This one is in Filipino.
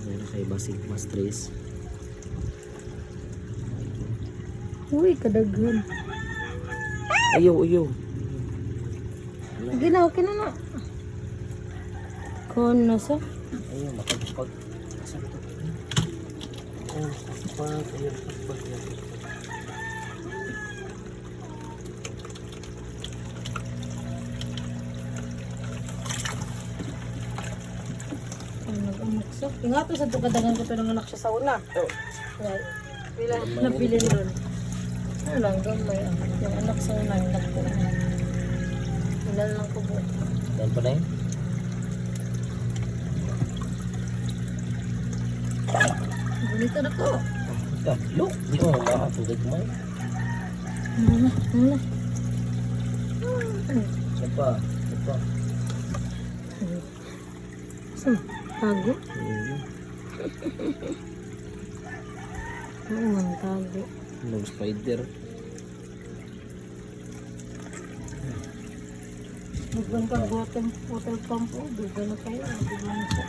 Meron kay Basig Mastres. Uy, kadaghan. Ayaw. Ginaw, kinana. Kono sa? Ayaw, makapag. Asan to? Ayaw, makapag. Nag-anak sa. Ingato sa tukadagan ko ito ng anak siya sa una. Right. Pila napili ron. Ano lang, gamay. Yung anak sa una, yung anak ko. Ilan lang ko po. Yan pa na yun? Bonito na ko. Look! Di ko makapagod mo. Ano? Isa pa. Saan? Tago? Oo nga, tago. No spider. Nagban ka water pump o. Duga na kayo. Duga na siya.